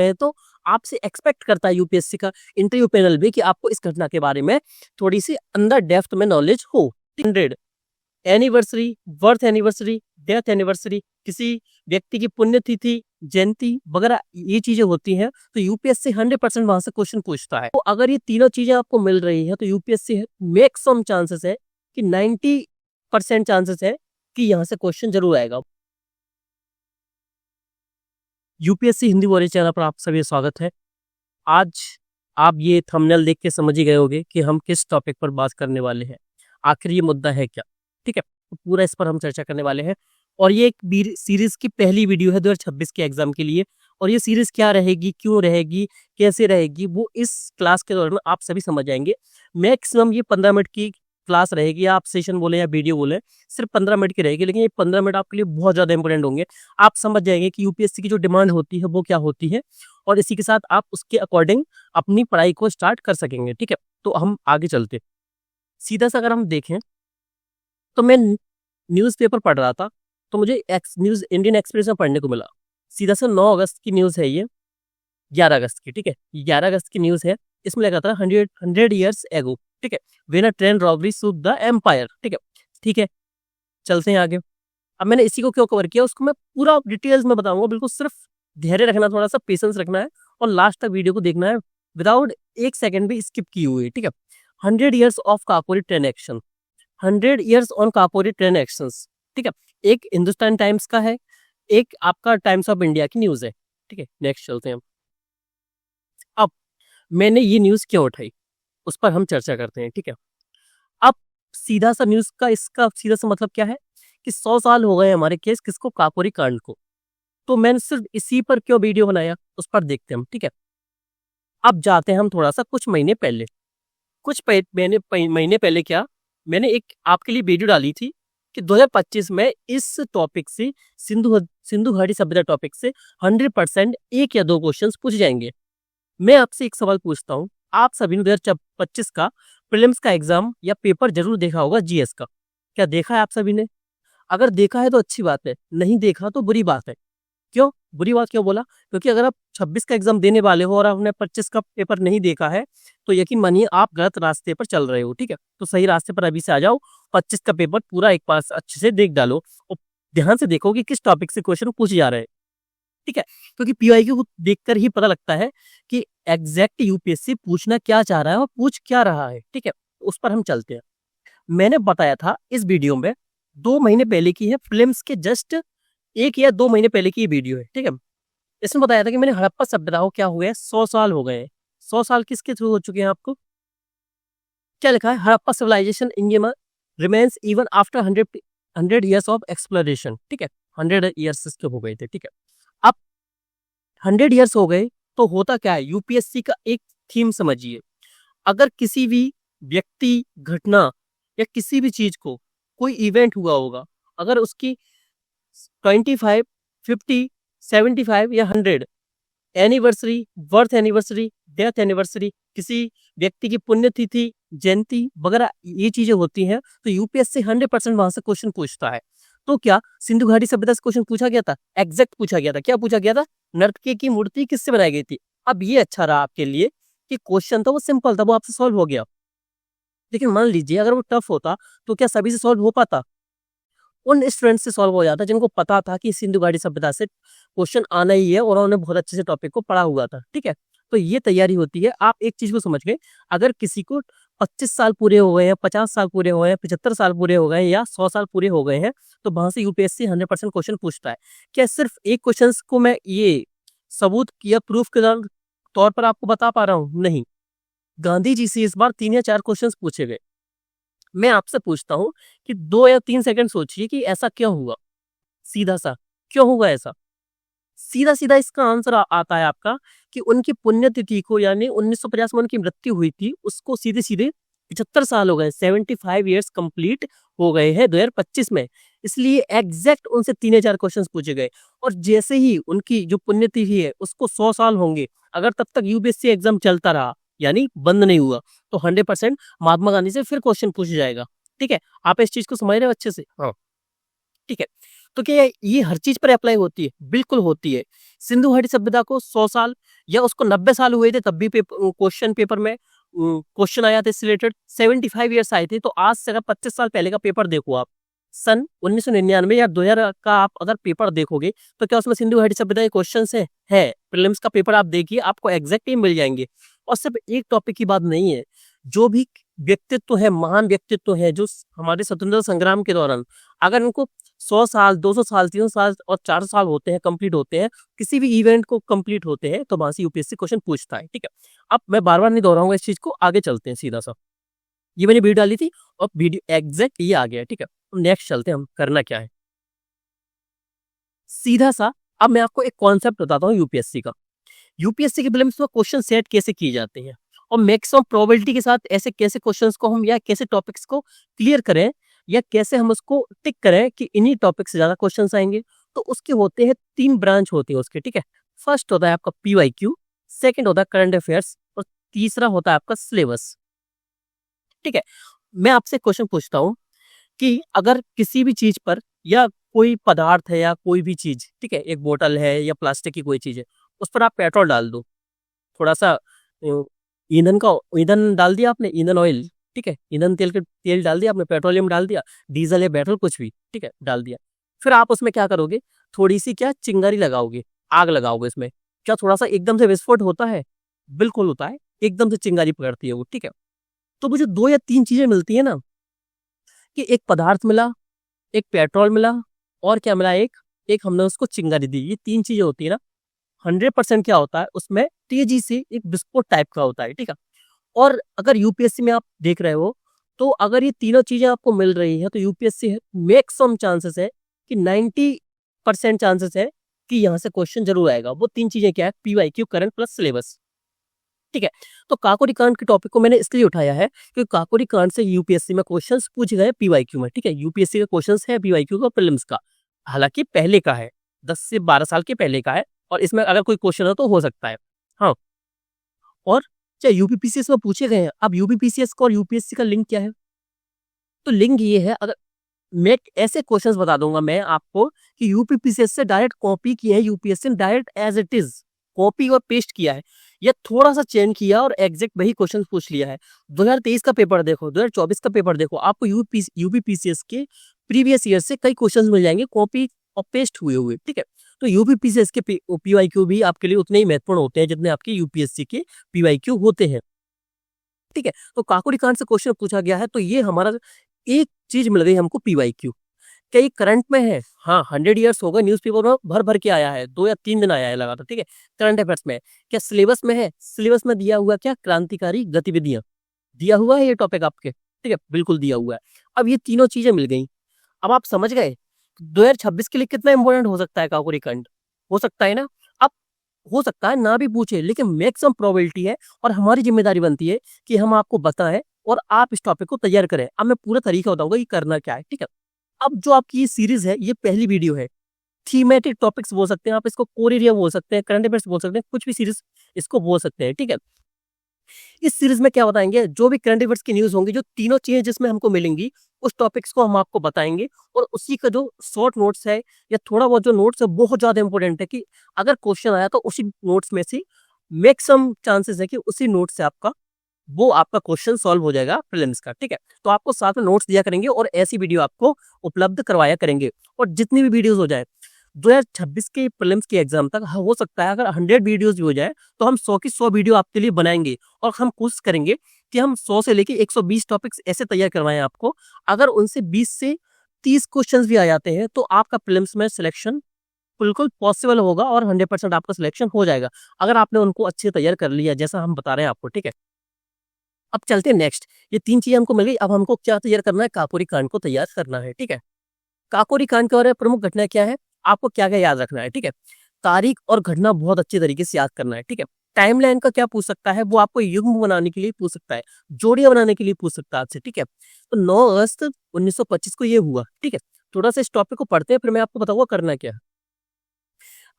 है तो आपसे एक्सपेक्ट करता है यूपीएससी का इंटरव्यू पैनल भी कि आपको इस घटना के बारे में थोड़ी सी अंदर डेप्थ में नॉलेज हो। 100 anniversary, birth anniversary, death anniversary, किसी व्यक्ति की पुण्यतिथि, जयंती वगैरह ये चीजें होती हैं तो यूपीएससी 100% वहां से क्वेश्चन पूछता है। तो अगर ये तीनों चीजें आपको मिल रही है तो यूपीएससी मैक्सिमम चांसेस है कि 90% चांसेस है कि यहाँ से क्वेश्चन जरूर आएगा। यूपीएससी हिंदी वॉरियर चैनल पर आप सभी स्वागत है। आज आप ये थंबनेल देख के समझ ही गए होंगे कि हम किस टॉपिक पर बात करने वाले हैं, आखिर ये मुद्दा है क्या। ठीक है, तो पूरा इस पर हम चर्चा करने वाले हैं और ये एक सीरीज की पहली वीडियो है 2026 के एग्जाम के लिए। और ये सीरीज क्या रहेगी, क्यों रहेगी, कैसे रहेगी, वो इस क्लास के दौरान आप सभी समझ जाएंगे। मैक्सिमम ये 15 मिनट की क्लास रहेगी, आप सेशन बोले या वीडियो बोले, सिर्फ 15 मिनट की रहेगी, लेकिन ये 15 मिनट आपके लिए बहुत ज़्यादा इंपॉर्टेंट होंगे। आप समझ जाएंगे कि यूपीएससी की जो डिमांड होती है वो क्या होती है और इसी के साथ आप उसके अकॉर्डिंग अपनी पढ़ाई को स्टार्ट कर सकेंगे। ठीक है, तो हम आगे चलते। सीधा सा अगर हम देखें तो मैं न्यूज़पेपर पढ़ रहा था तो मुझे न्यूज़ इंडियन एक्सप्रेस में पढ़ने को मिला। सीधा सा 9 अगस्त की न्यूज़ है ये, 11 अगस्त की। ठीक है, 11 अगस्त की न्यूज़ है। इसमें लगा था 100 ईयर्स एगो। ठीक है, when a train robbery suit the empire. ठीक है, ठीक है, चलते हैं आगे। अब मैंने इसी को क्यों कवर किया उसको मैं पूरा डिटेल्स में बताऊंगा। बिल्कुल सिर्फ धैर्य रखना, थोड़ा सा पेशेंस रखना है और लास्ट तक वीडियो को देखना है विदाउट एक सेकंड भी स्किप की हुई। ठीक है, 100 years of Kakori train action, 100 years on Kakori train actions. ठीक है, एक हिंदुस्तान टाइम्स का है, एक आपका टाइम्स ऑफ इंडिया की न्यूज है। ठीक है, नेक्स्ट चलते हैं। अब मैंने ये न्यूज क्यों उठाई उस पर हम चर्चा करते हैं। ठीक है, अब सीधा सा न्यूज का इसका सीधा सा मतलब क्या है कि 100 साल हो गए हमारे केस किसको, काकोरी कांड को। तो मैंने सिर्फ इसी पर क्यों वीडियो बनाया उस पर देखते हैं हम। ठीक है, अब जाते हैं हम थोड़ा सा कुछ महीने पहले। महीने पहले क्या, मैंने एक आपके लिए वीडियो डाली थी कि 2025 में इस टॉपिक से सिंधु घाटी सभ्यता टॉपिक से 100% एक या दो क्वेश्चंस पूछ जाएंगे। मैं आपसे एक सवाल पूछता हूँ, आप सभी ने 2025 का प्रीलिम्स का एग्जाम या पेपर जरूर देखा होगा जीएस का। क्या देखा है आप सभी ने? अगर देखा है तो अच्छी बात है, नहीं देखा तो बुरी बात है। क्यों बुरी बात क्यों बोला? क्योंकि अगर आप 26 का एग्जाम देने वाले हो और आपने 25 का पेपर नहीं देखा है तो यकीन मानिए आप गलत रास्ते पर चल रहे हो। ठीक है, तो सही रास्ते पर अभी से आ जाओ, 25 का पेपर पूरा एक पास अच्छे से देख डालो और ध्यान से देखो कि किस टॉपिक से क्वेश्चन पूछे जा रहे हैं। ठीक है, क्योंकि पीवाईक्यू को देखकर ही पता लगता है कि एग्जैक्ट यूपीएससी पूछना क्या चाह रहा है और पूछ क्या रहा है। ठीक है, उस पर हम चलते हैं। मैंने बताया था इस वीडियो में 2 महीने पहले की है, फिल्म्स के जस्ट 1 या 2 महीने पहले की वीडियो है। ठीक है, इसमें बताया था कि मैंने हड़प्पा सभ्यता को क्या हो गया, 100 साल हो गए। 100 साल किसके थ्रू हो चुके हैं आपको क्या लिखा है, हड़प्पा सिविलाइजेशन इंडिया में remains even after 100 years of exploration. ठीक है, 100 ईयर्स इसके हो गए थे। ठीक है, अब 100 ईयर्स हो गए तो होता क्या है, यूपीएससी का एक थीम समझिए। अगर किसी भी व्यक्ति, घटना या किसी भी चीज को कोई इवेंट हुआ होगा, अगर उसकी 25, 50, 75 या 100 anniversary, birth anniversary, death anniversary, किसी व्यक्ति की पुण्यतिथि, जयंती वगैरह ये चीजें होती हैं तो यूपीएससी 100% वहां से क्वेश्चन पूछता है। तो क्या सिंधु घाटी सभ्यता से क्वेश्चन पूछा गया था? एग्जैक्ट पूछा गया था। क्या पूछा गया था? नर्तकी की मूर्ति किससे बनाई गई थी। अब ये अच्छा रहा आपके लिए कि क्वेश्चन था वो सिंपल था, वो आपसे सॉल्व हो गया। लेकिन मान लीजिए अगर वो टफ होता तो क्या सभी से सॉल्व हो पाता? उन स्टूडेंट से सॉल्व हो जाता जिनको पता था कि सिंधु घाटी सभ्यता से क्वेश्चन आना ही है और उन्होंने बहुत अच्छे से टॉपिक को पढ़ा हुआ था। ठीक है, तो ये तैयारी होती है। आप एक चीज को समझ गए, अगर किसी को 25 साल पूरे हो गए हैं, 50 साल पूरे हो गए हैं, 75 साल पूरे हो गए हैं या 100 साल पूरे हो गए हैं तो वहां से यूपीएससी 100% क्वेश्चन पूछता है। क्या सिर्फ एक क्वेश्चन को मैं ये सबूत या प्रूफ के तौर पर आपको बता पा रहा हूँ? नहीं, गांधी जी से इस बार 3 या 4 क्वेश्चन पूछे गए। मैं आपसे पूछता हूं कि 2 या 3 सेकंड सोचिए कि ऐसा क्यों हुआ। सीधा सा क्यों हुआ ऐसा? सीधा सीधा इसका आंसर आता है आपका कि उनकी पुण्यतिथि को, यानी 1950 में उनकी मृत्यु हुई थी, उसको सीधे सीधे 75 साल हो गए, 75 ईयर्स कंप्लीट हो गए हैं 2025 में। इसलिए एग्जैक्ट उनसे 3 या 4 क्वेश्चन पूछे गए और जैसे ही उनकी जो पुण्यतिथि है उसको 100 साल होंगे, अगर तब तक यूपीएससी एग्जाम चलता रहा यानी बंद नहीं हुआ तो 100% महात्मा गांधी से फिर क्वेश्चन पूछ जाएगा। ठीक है, आप इस चीज को समझ रहे हो अच्छे से? हाँ, ठीक है। तो क्या ये हर चीज पर अप्लाई होती है? बिल्कुल होती है। सिंधु घाटी सभ्यता को 100 साल या उसको 90 साल हुए थे, तब भी क्वेश्चन पेपर में क्वेश्चन आया था इससे रिलेटेड। 75 ईयर्स आए थे, तो आज से अगर 25 साल पहले का पेपर देखो आप, सन 1999 या 2000 का आप अगर पेपर देखोगे, तो क्या उसमें सिंधु घाटी सभ्यता के क्वेश्चन है? प्रीलिम्स का पेपर आप देखिए, आपको एग्जैक्टली मिल जाएंगे। और सिर्फ एक टॉपिक की बात नहीं है, जो भी व्यक्तित्व है, महान व्यक्तित्व है जो हमारे स्वतंत्रता संग्राम के दौरान, अगर उनको 100 साल, 200 साल, 300 साल और 400 साल होते हैं, कंप्लीट होते हैं, किसी भी इवेंट को कंप्लीट होते हैं, तो वहां से यूपीएससी क्वेश्चन पूछता है। ठीक है, अब मैं बार बार नहीं दोहराऊंगा इस चीज को, आगे चलते हैं सीधा सा। ये मैंने वीडियो डाली थी और वीडियो एग्जैक्ट ये आ गया। ठीक है, नेक्स्ट चलते हैं, हम करना क्या है सीधा सा। अब मैं आपको एक कॉन्सेप्ट बताता हूँ यूपीएससी का। यूपीएससी के प्रीलिम्स में क्वेश्चन सेट कैसे किए जाते हैं और मैक्सिमम प्रोबेबिलिटी के साथ ऐसे कैसे क्वेश्चंस को हम या कैसे टॉपिक्स को क्लियर करें या कैसे हम उसको टिक करें कि इन्हीं टॉपिक से ज्यादा क्वेश्चंस आएंगे। तो उसके होते हैं 3 ब्रांच होती है उसके। ठीक है, फर्स्ट होता है आपका पीवाईक्यू, सेकंड होता है करंट अफेयर्स और तीसरा होता है आपका सिलेबस। ठीक है, मैं आपसे क्वेश्चन पूछता हूँ कि अगर किसी भी चीज पर या कोई पदार्थ है या कोई भी चीज, ठीक है, एक बोतल है या प्लास्टिक की कोई चीज है, उस पर आप पेट्रोल डाल दो, थोड़ा सा ईंधन डाल दिया आपने, ईंधन ऑयल, ठीक है, ईंधन तेल डाल दिया आपने, पेट्रोलियम डाल दिया, डीजल या पेट्रोल कुछ भी, ठीक है, डाल दिया। फिर आप उसमें क्या करोगे, थोड़ी सी क्या चिंगारी लगाओगे, आग लगाओगे इसमें। क्या थोड़ा सा एकदम से विस्फोट होता है? बिल्कुल होता है, एकदम से चिंगारी पकड़ती है वो। ठीक है, तो मुझे 2 या 3 चीजें मिलती है ना, कि एक पदार्थ मिला, एक पेट्रोल मिला और क्या मिला, एक एक हमने उसको चिंगारी दी। ये 3 चीजें होती है ना, 100% क्या होता है उसमें, तेजी से एक विस्फोट टाइप का होता है। ठीक है, और अगर यूपीएससी में आप देख रहे हो, तो अगर ये तीनों चीजें आपको मिल रही है, तो यूपीएससी मैक्सिमम चांसेस है कि 90% चांसेस है कि यहाँ से क्वेश्चन जरूर आएगा। वो 3 चीजें क्या है, पीवाईक्यू, करंट प्लस सिलेबस। ठीक है, तो काकोरी कांड के टॉपिक को मैंने इसलिए उठाया है क्योंकि काकोरी कांड से यूपीएससी में क्वेश्चंस पूछे गए पीवाईक्यू में। ठीक है, यूपीएससी का क्वेश्चंस है पीवाईक्यू का, प्रीलिम्स का, हालांकि पहले का है, 10 से 12 साल के पहले का है, और इसमें अगर कोई क्वेश्चन हो तो हो सकता है। हाँ, और चाहे यूपीपीसीएस में पूछे गए हैं। अब यूपीपीसीएस का और यूपीएससी का लिंक क्या है? तो लिंक ये है, अगर मैं ऐसे क्वेश्चंस बता दूंगा मैं आपको कि यूपीपीसीएस से डायरेक्ट कॉपी किया है यूपीएससी ने, direct as it is copy और पेस्ट किया है, या थोड़ा सा चेंज किया और एग्जैक्ट वही क्वेश्चन पूछ लिया है। 2023 का पेपर देखो, 2024 का पेपर देखो, आपको यूपीपीसीएस के प्रीवियस ईयर से कई क्वेश्चंस मिल जाएंगे कॉपी और पेस्ट हुए हुए। ठीक है, तो यूपीपीसीएस के पीवाईक्यू भी आपके लिए उतने ही महत्वपूर्ण होते हैं जितने आपके यूपीएससी के पीवाईक्यू होते हैं। ठीक है, तो काकोरी कांड से क्वेश्चन पूछा गया है, तो ये हमारा एक चीज मिल गई हमको पीवाईक्यू। क्या ये करंट में है? हाँ, 100 ईयर्स हो गए, न्यूज़पेपर में भर भर के आया है, 2 या 3 दिन आया है लगातार। ठीक है, करंट अफेयर्स में है। क्या सिलेबस में है? सिलेबस में दिया हुआ क्या, क्रांतिकारी गतिविधियां, दिया हुआ है ये टॉपिक आपके। ठीक है, बिल्कुल दिया हुआ है। अब ये तीनों चीजें मिल गई, अब आप समझ गए 2026 के लिए कितना इंपॉर्टेंट हो सकता है काकोरी कांड। हो सकता है ना, अब हो सकता है ना भी पूछे, लेकिन मैक्सिमम प्रोबेबिलिटी है, और हमारी जिम्मेदारी बनती है कि हम आपको बताएं और आप इस टॉपिक को तैयार करें। अब मैं पूरा तरीका बताऊंगा कि करना क्या है। ठीक है, अब जो आपकी ये सीरीज है, ये पहली वीडियो है। थीमेटिक टॉपिक्स बोल सकते हैं आप इसको, कोर एरिया बोल सकते हैं, करंट अफेयर्स बोल सकते हैं, कुछ भी सीरीज इसको बोल सकते हैं। ठीक है, इस सीरीज में क्या बताएंगे, जो भी करंट अफेयर्स की न्यूज होंगी, जो तीनों चीजें जिसमें हमको मिलेंगी, उस टॉपिक्स को हम आपको बताएंगे। और उसी का जो शॉर्ट नोट्स है या थोड़ा बहुत जो नोट्स है, बहुत ज्यादा इंपॉर्टेंट है कि अगर क्वेश्चन आया तो उसी नोट्स में से मैक्सिमम चांसेस है कि उसी नोट से आपका क्वेश्चन सॉल्व हो जाएगा प्रीलिम्स का। ठीक है, तो आपको साथ में नोट्स दिया करेंगे और ऐसी वीडियो आपको उपलब्ध करवाया करेंगे। और जितनी भी वीडियोस हो जाए 2026 के प्रीलिम्स के एग्जाम तक, हो सकता है अगर 100 वीडियोस भी हो जाए तो हम 100 की 100 वीडियो आपके लिए बनाएंगे, और हम कोशिश करेंगे कि हम 100 से लेके 120 टॉपिक्स ऐसे तैयार करवाएं आपको। अगर उनसे 20 से 30 क्वेश्चंस भी आ जाते हैं तो आपका प्रीलिम्स में सिलेक्शन बिल्कुल पॉसिबल होगा और 100% आपका सिलेक्शन हो जाएगा, अगर आपने उनको अच्छे से तैयार कर लिया जैसा हम बता रहे हैं आपको। ठीक है, अब चलते हैं नेक्स्ट। ये 3 चीजें हमको मिल गई, अब हमको क्या तैयार करना है, काकोरी कांड को तैयार करना है। ठीक है, काकोरी कांड के बारे में प्रमुख घटना क्या है, आपको क्या क्या याद रखना है। ठीक है, तारीख और घटना बहुत अच्छे तरीके से याद करना है। ठीक है, टाइमलाइन का क्या पूछ सकता है, वो आपको युग्म बनाने के लिए पूछ सकता है, जोड़ियां बनाने के लिए पूछ सकता है आपसे। ठीक है, तो 9 अगस्त 1925 को ये हुआ। ठीक है, थोड़ा सा इस टॉपिक को पढ़ते हैं, फिर मैं आपको बताऊंगा करना क्या है।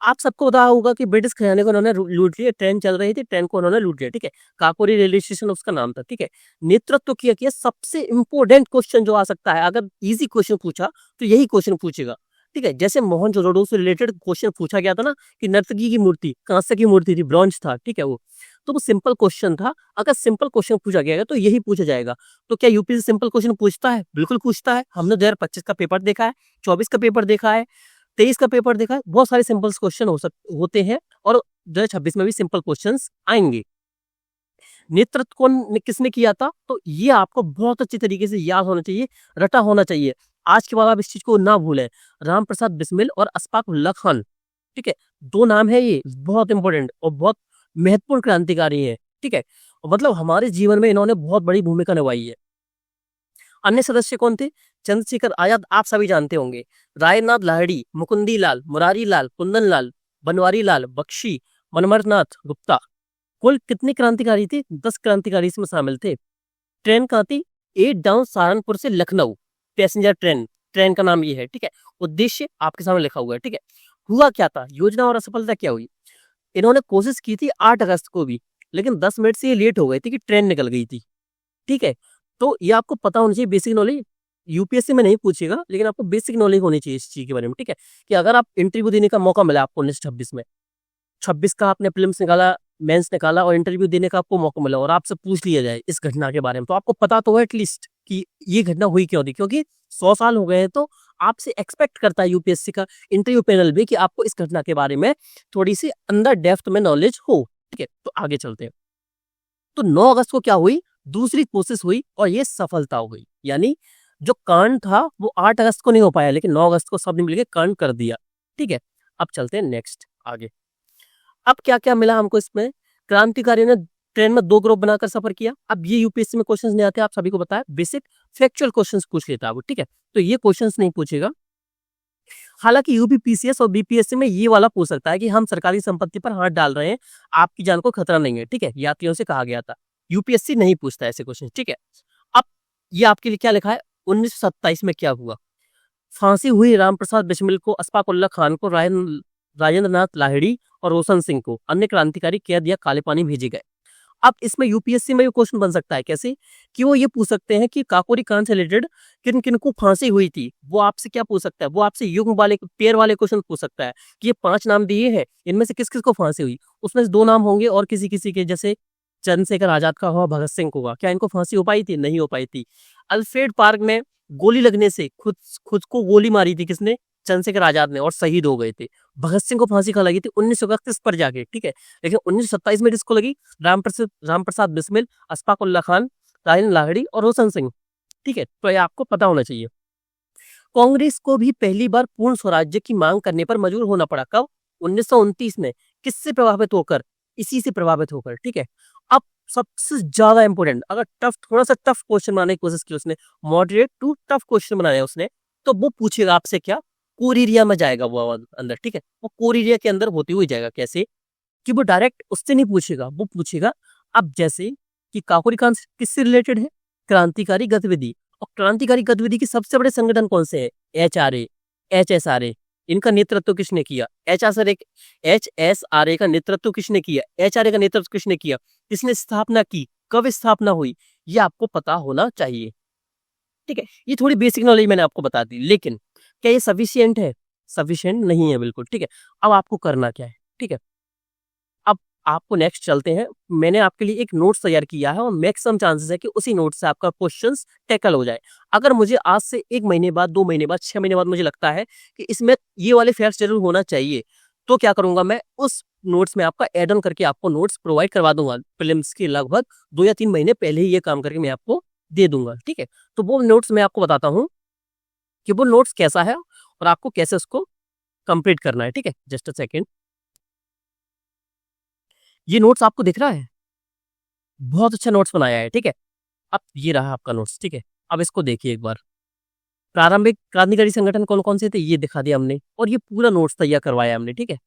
आप सबको पता होगा कि ब्रिटिश खजाने को उन्होंने लूट लिया, ट्रेन चल रही थी, ट्रेन को उन्होंने लूट लिया। ठीक है, काकोरी रेलवे स्टेशन उसका नाम था। ठीक है, नेतृत्व किया सबसे इंपॉर्टेंट क्वेश्चन जो आ सकता है, अगर इजी क्वेश्चन पूछा तो यही क्वेश्चन पूछेगा, ठीक है। जैसे मोहनजोदड़ो से रिलेटेड क्वेश्चन पूछा गया था ना कि नर्तकी की मूर्ति कांस्य की मूर्ति थी, ब्रॉन्ज था, ठीक है। वो सिंपल क्वेश्चन था। अगर सिंपल क्वेश्चन पूछा गया तो यही पूछा जाएगा। तो क्या यूपीएससी सिंपल क्वेश्चन पूछता है? बिल्कुल पूछता है। हमने 2025 का पेपर देखा है, 24 का पेपर देखा है, 23 का पेपर देखा है। बहुत सारे सिंपल क्वेश्चन होते हैं और 2026 में भी सिंपल क्वेश्चन आएंगे। नेतृत्व किसने किया था? तो ये आपको बहुत अच्छी तरीके से याद होना चाहिए, रटा होना चाहिए। आज के बाद आप इस चीज को ना भूलें। राम प्रसाद बिस्मिल और अशफाक उल्लाह खान, ठीक है, 2 नाम है, ये बहुत इंपॉर्टेंट और बहुत महत्वपूर्ण क्रांतिकारी है, ठीक है। मतलब हमारे जीवन में इन्होंने बहुत बड़ी भूमिका निभाई है। अन्य सदस्य कौन थे? चंद्रशेखर आजाद, आप सभी जानते होंगे। रायनाथ लाहिड़ी, मुकुंदी लाल, मुरारी लाल, कुंदन लाल, बनवारी लाल, बख्शी, मनमरनाथ गुप्ता। कुल कितने क्रांतिकारी थे? 10 क्रांतिकारी इसमें शामिल थे। ट्रेन कहाँ थी? 8 डाउन सहारनपुर से लखनऊ, पैसेंजर ट्रेन, ट्रेन का नाम ये है, ठीक है। उद्देश्य आपके सामने लिखा हुआ है, ठीक है। हुआ क्या था? योजना और असफलता क्या हुई? इन्होंने कोशिश की थी 8 अगस्त को भी, लेकिन 10 मिनट से ये लेट हो गए थे कि ट्रेन निकल गई थी, ठीक है। तो ये आपको पता होना चाहिए, बेसिक नॉलेज। यूपीएससी में नहीं पूछेगा, लेकिन आपको बेसिक नॉलेज होनी चाहिए इस चीज के बारे में, ठीक है। कि अगर आप इंटरव्यू देने का मौका मिला आपको 1926 में, 26 का आपने प्रीलिम्स निकाला, मेंस निकाला और इंटरव्यू देने का आपको मौका मिला और आपसे पूछ लिया जाए इस घटना के बारे में, तो आपको पता तो है एटलीस्ट कि ये घटना हुई क्यों थी। क्योंकि 100 साल हो गए हैं, तो आपसे एक्सपेक्ट करता है यूपीएससी का इंटरव्यू पैनल भी कि आपको इस घटना के बारे में थोड़ी सी अंदर डेप्थ में नॉलेज हो, ठीक है। तो आगे चलते हैं। तो 9 अगस्त को क्या हुई? दूसरी कोशिश हुई और ये सफलता हो गई। यानी जो कांड था वो 8 अगस्त को नहीं हो पाया, लेकिन 9 अगस्त को सबने मिलकर कांड कर दिया, ठीक है। अब चलते हैं नेक्स्ट आगे। अब क्या क्या मिला हमको इसमें? क्रांतिकारियों ने ट्रेन में 2 ग्रुप बनाकर सफर किया। अब ये यूपीएससी में क्वेश्चंस नहीं आते, आप सभी को बताया, बेसिक फैक्चुअल क्वेश्चंस पूछ लेता है वो, ठीक है। तो ये क्वेश्चंस नहीं पूछेगा। हालांकि यूपीपीसीएस और बीपीएससी में ये वाला पूछ सकता है कि हम सरकारी संपत्ति पर हाथ डाल रहे हैं, आपकी जान को खतरा नहीं है, ठीक है, यात्रियों से कहा गया था। यूपीएससी नहीं पूछता ऐसे क्वेश्चन, ठीक है। अब ये आपके लिए क्या लिखा है? 1927 में क्या हुआ? फांसी हुई रामप्रसाद बिस्मिल को, अशफाक उल्लाह खान को, राजेंद्र नाथ लाहिड़ी और रोशन सिंह को। अन्य क्रांतिकारी कैद या काले पानी भेजे गए। अब इसमें यूपीएससी में क्वेश्चन बन सकता है कैसे कि वो ये पूछ सकते हैं कि काकोरी कांड से रिलेटेड किन किन को फांसी हुई थी। वो आपसे क्या पूछ सकता है? वो आपसे युग्म वाले पेयर वाले क्वेश्चन पूछ सकता है कि ये 5 नाम दिए हैं, इनमें से किस किस को फांसी हुई। उसमें से 2 नाम होंगे और किसी किसी के, जैसे चंद्रशेखर आजाद का हुआ, भगत सिंह को हुआ, क्या इनको फांसी हो पाई थी? नहीं हो पाई थी। अल्फ्रेड पार्क में गोली लगने से खुद को गोली मारी थी किसने? चंद्रशेखर आजाद ने, और शहीद हो गए थे। भगत सिंह को फांसी कहाँ लगी थी? 1931 पर जाके, ठीक है। लेकिन 1927 में किसको लगी? रामप्रसाद बिस्मिल, अशफाक उल्लाह खान, राजेंद्र लाहिड़ी और रोशन सिंह, ठीक है। तो ये आपको पता होना चाहिए। कांग्रेस को भी पहली बार पूर्ण स्वराज्य की मांग करने पर मजबूर होना पड़ा। कब? 1929 में। किससे प्रभावित होकर? इसी से प्रभावित होकर, ठीक है। अब सबसे ज्यादा इंपोर्टेंट, अगर थोड़ा सा टफ क्वेश्चन बनाने की कोशिश की उसने, मॉडरेट टू टफ क्वेश्चन बनाया उसने, तो वो पूछेगा आपसे क्या? कोर एरिया में जाएगा वो अंदर, ठीक है। वो कोर एरिया के अंदर होते हुए जाएगा। कैसे? कि वो डायरेक्ट उससे नहीं पूछेगा, वो पूछेगा अब जैसे कि काकोरी कांड किससे रिलेटेड है? क्रांतिकारी गतिविधि। और क्रांतिकारी गतिविधि के सबसे बड़े संगठन कौन से हैं? HRA, HSRA। इनका नेतृत्व किसने किया? HSRA का नेतृत्व किसने किया? HRA का नेतृत्व किसने किया? किसने स्थापना की? कब स्थापना हुई? ये आपको पता होना चाहिए, ठीक है। ये थोड़ी बेसिक नॉलेज मैंने आपको बता दी, लेकिन क्या ये सफिशियंट है? सफिशियंट नहीं है बिल्कुल, ठीक है। अब आपको करना क्या है, ठीक है। अब आपको नेक्स्ट चलते हैं। मैंने आपके लिए एक नोट्स तैयार किया है और मैक्सिमम चांसेस है कि उसी नोट से आपका क्वेश्चंस टैकल हो जाए। अगर मुझे आज से 1 महीने बाद, 2 महीने बाद, 6 महीने बाद मुझे लगता है कि इसमें ये वाले फैक्ट्स जरूर होना चाहिए, तो क्या करूंगा मैं? उस नोट्स में आपका एड ऑन करके आपको नोट्स प्रोवाइड करवा दूंगा। प्रीलिम्स के लगभग 2 या 3 महीने पहले ही ये काम करके मैं आपको दे दूंगा, ठीक है। तो वो नोट्स मैं आपको बताता हूँ कि वो नोट्स कैसा है और आपको कैसे उसको कंप्लीट करना है, ठीक है। Just a second. ये नोट्स आपको दिख रहा है? बहुत अच्छा नोट्स बनाया है, ठीक है। अब ये रहा आपका नोट्स, ठीक है। अब इसको देखिए एक बार। प्रारंभिक क्रांतिकारी संगठन कौन कौन से थे ये दिखा दिया हमने, और ये पूरा नोट्स तैयार करवाया हमने, ठीक है।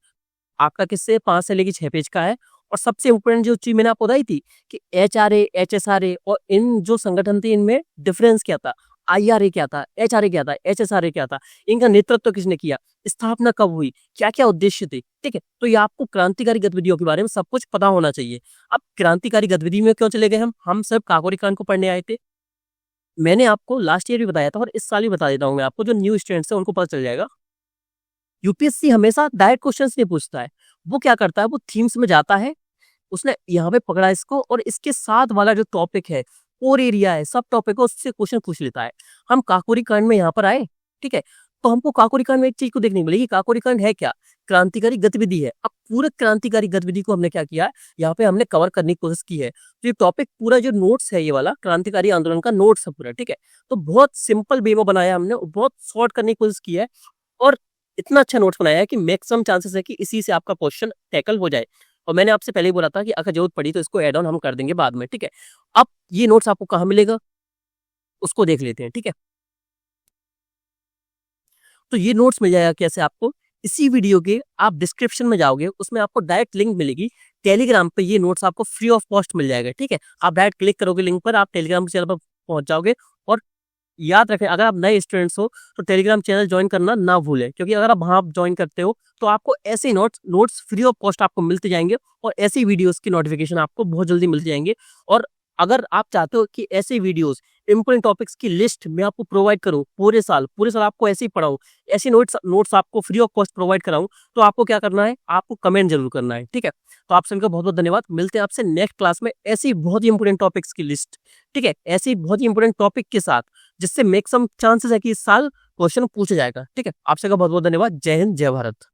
आपका किससे? 5 से लेकर 6 पेज का है। और सबसे इंपोर्टेंट जो चीज मैंने आपको बताई थी कि HRA, HSRA और इन जो संगठन थे इनमें डिफरेंस क्या था? IRA क्या था? HRA क्या था? HSRA क्या था? इनका नेतृत्व किसने किया? स्थापना कब हुई? क्या क्या उद्देश्य थे, ठीक है। तो ये आपको क्रांतिकारी गतिविधियों के बारे में सब कुछ पता होना चाहिए। अब क्रांतिकारी गतिविधि में क्यों चले गए हम सिर्फ काकोरी कांड को पढ़ने आए थे। मैंने आपको लास्ट ईयर भी बताया था और इस साल भी बता देता हूँ मैं आपको, जो न्यू स्टूडेंट्स है उनको पता चल जाएगा। यूपीएससी हमेशा डायरेक्ट क्वेश्चंस नहीं पूछता है, वो क्या करता है, वो थीम्स में जाता है, उसने यहाँ पे पकड़ा इसको और इसके साथ वाला जो टॉपिक है, कोर एरिया है, सब टॉपिक है, उससे क्वेश्चन पूछ लेता है। हम काकोरी कांड में यहाँ पर आए, ठीक है, तो हमको काकोरी कांड में एक चीज को देखने मिलेगी, काकोरी कांड है क्या, क्रांतिकारी गतिविधि है। अब पूरे क्रांतिकारी गतिविधि को हमने क्या किया है, यहाँ पे हमने कवर करने की कोशिश की है। तो ये टॉपिक पूरा जो नोट्स है, ये वाला क्रांतिकारी आंदोलन का नोट्स है पूरा, ठीक है। तो बहुत सिंपल वे में बनाया हमने, बहुत शॉर्ट करने की कोशिश की है और इतना अच्छा नोट्स बनाया है कि मैक्सिमम चांसेस है कि इसी से आपका क्वेश्चन टैकल हो जाए। और मैंने आपसे पहले ही बोला था कि अगर जरूरत पड़ी तो इसको ऐड ऑन हम कर देंगे बाद में, ठीक है। अब ये नोट्स आपको कहाँ मिलेगा, उसको देख लेते हैं, ठीक है। तो ये नोट्स मिल जाएगा कैसे आपको, इसी वीडियो के आप डिस्क्रिप्शन में जाओगे, उसमें आपको डायरेक्ट लिंक मिलेगी टेलीग्राम पे, ये नोट्स आपको फ्री ऑफ कॉस्ट मिल जाएगा, ठीक है। आप डायरेक्ट क्लिक करोगे लिंक पर, आप टेलीग्राम चैनल पर पहुंच जाओगे। और याद रखें, अगर आप नए स्टूडेंट्स हो तो टेलीग्राम चैनल ज्वाइन करना ना भूलें, क्योंकि अगर आप वहां ज्वाइन करते हो तो आपको ऐसे नोट्स फ्री ऑफ कॉस्ट आपको मिलते जाएंगे और ऐसी वीडियोस की नोटिफिकेशन आपको बहुत जल्दी मिलते जाएंगे। और अगर आप चाहते हो कि ऐसे वीडियोस इंपोर्टेंट टॉपिक्स की लिस्ट मैं आपको प्रोवाइड करूं पूरे साल आपको ऐसे ही पढ़ाऊं, ऐसी नोट्स आपको फ्री ऑफ कॉस्ट प्रोवाइड कराऊं, तो आपको क्या करना है, आपको कमेंट जरूर करना है, ठीक है। तो आप सभी का बहुत बहुत धन्यवाद, मिलते हैं आपसे नेक्स्ट क्लास में ऐसी बहुत ही इंपोर्टेंट टॉपिक्स की लिस्ट, ठीक है, ऐसी बहुत ही इंपोर्टेंट टॉपिक के साथ, जिससे मैक्सिमम चांसेस है कि इस साल क्वेश्चन पूछा जाएगा, ठीक है। आप सबका बहुत बहुत धन्यवाद। जय हिंद, जय भारत।